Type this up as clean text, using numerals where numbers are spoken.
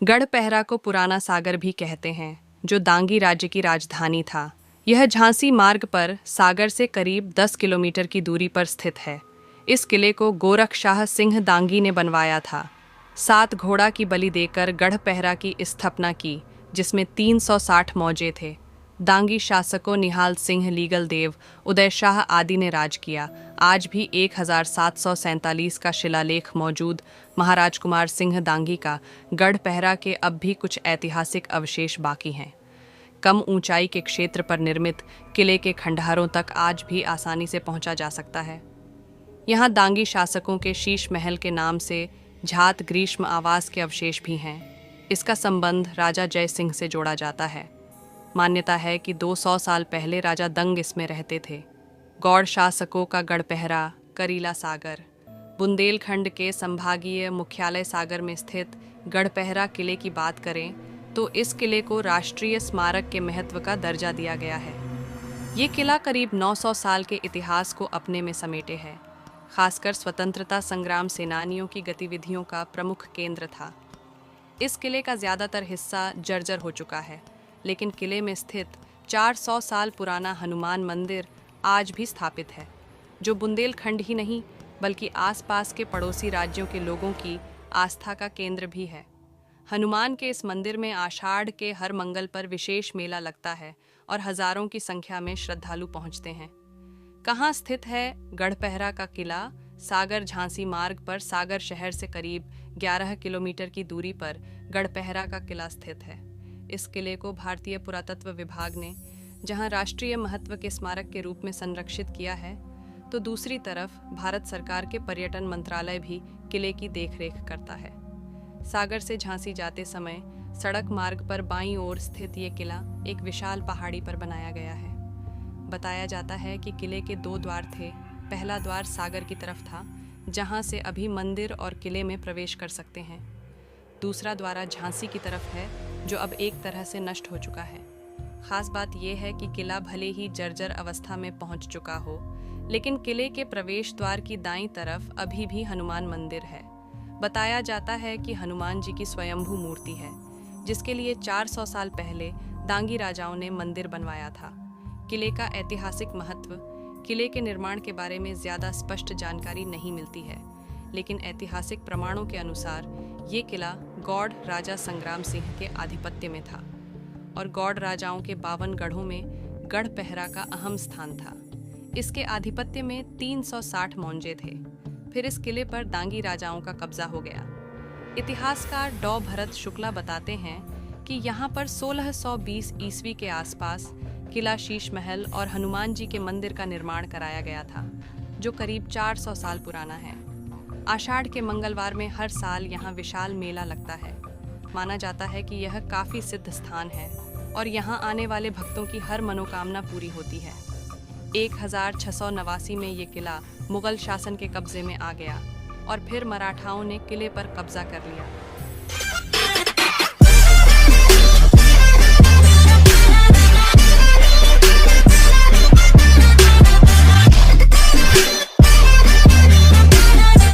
गढ़पहरा को पुराना सागर भी कहते हैं, जो दांगी राज्य की राजधानी था। यह झांसी मार्ग पर सागर से करीब 10 किलोमीटर की दूरी पर स्थित है। इस किले को गोरखशाह सिंह दांगी ने बनवाया था। 7 घोड़ा की बलि देकर गढ़पहरा की स्थापना की, जिसमें 360 मौजे थे। दांगी शासकों निहाल सिंह, लीगल देव, उदय शाह आदि ने राज किया। आज भी 1747 का शिलालेख मौजूद महाराज कुमार सिंह दांगी का गढ़पहरा के अब भी कुछ ऐतिहासिक अवशेष बाकी हैं। कम ऊंचाई के क्षेत्र पर निर्मित किले के खंडहरों तक आज भी आसानी से पहुंचा जा सकता है। यहाँ दांगी शासकों के शीश महल के नाम से झात ग्रीष्म आवास के अवशेष भी हैं। इसका संबंध राजा जय सिंह से जोड़ा जाता है। मान्यता है कि 200 साल पहले राजा दंग इसमें रहते थे। गौड़ शासकों का गढ़पहरा, करीला सागर। बुंदेलखंड के संभागीय मुख्यालय सागर में स्थित गढ़पहरा किले की बात करें तो इस किले को राष्ट्रीय स्मारक के महत्व का दर्जा दिया गया है। ये किला करीब 900 साल के इतिहास को अपने में समेटे है। खासकर स्वतंत्रता संग्राम सेनानियों की गतिविधियों का प्रमुख केंद्र था। इस किले का ज़्यादातर हिस्सा जर्जर हो चुका है, लेकिन किले में स्थित 400 साल पुराना हनुमान मंदिर आज भी स्थापित है, जो बुंदेलखंड ही नहीं बल्कि आसपास के पड़ोसी राज्यों के लोगों की आस्था का केंद्र भी है। हनुमान के इस मंदिर में आषाढ़ के हर मंगल पर विशेष मेला लगता है और हजारों की संख्या में श्रद्धालु पहुंचते हैं। कहाँ स्थित है गढ़पहरा का किला? सागर झांसी मार्ग पर सागर शहर से करीब 11 किलोमीटर की दूरी पर गढ़पहरा का किला स्थित है। इस किले को भारतीय पुरातत्व विभाग ने जहां राष्ट्रीय महत्व के स्मारक के रूप में संरक्षित किया है, तो दूसरी तरफ भारत सरकार के पर्यटन मंत्रालय भी किले की देखरेख करता है। सागर से झांसी जाते समय सड़क मार्ग पर बाईं ओर स्थित ये किला एक विशाल पहाड़ी पर बनाया गया है। बताया जाता है कि किले के 2 द्वार थे। पहला द्वार सागर की तरफ था, जहां से अभी मंदिर और किले में प्रवेश कर सकते हैं। दूसरा द्वार झांसी की तरफ है, जो अब एक तरह से नष्ट हो चुका है। खास बात यह है कि किला भले ही जर्जर अवस्था में पहुंच चुका हो, लेकिन किले के प्रवेश द्वार की दाईं तरफ अभी भी हनुमान मंदिर है। बताया जाता है कि हनुमान जी की स्वयंभू मूर्ति है, जिसके लिए 400 साल पहले दांगी राजाओं ने मंदिर बनवाया था। किले का ऐतिहासिक महत्व। किले के निर्माण के बारे में ज़्यादा स्पष्ट जानकारी नहीं मिलती है, लेकिन ऐतिहासिक प्रमाणों के अनुसार ये किला गौड़ राजा संग्राम सिंह के आधिपत्य में था और गौड़ राजाओं के 52 गढ़ों में गढ़पहरा का अहम स्थान था। इसके आधिपत्य में 360 मौजे थे। फिर इस किले पर दांगी राजाओं का कब्जा हो गया। इतिहासकार डॉ भरत शुक्ला बताते हैं कि यहाँ पर 1620 ईस्वी के आसपास किला शीश महल और हनुमान जी के मंदिर का निर्माण कराया गया था, जो करीब 400 साल पुराना है। आषाढ़ के मंगलवार में हर साल यहाँ विशाल मेला लगता है। माना जाता है कि यह काफ़ी सिद्ध स्थान है और यहाँ आने वाले भक्तों की हर मनोकामना पूरी होती है। 1689 में ये किला मुगल शासन के कब्जे में आ गया और फिर मराठाओं ने किले पर कब्जा कर लिया।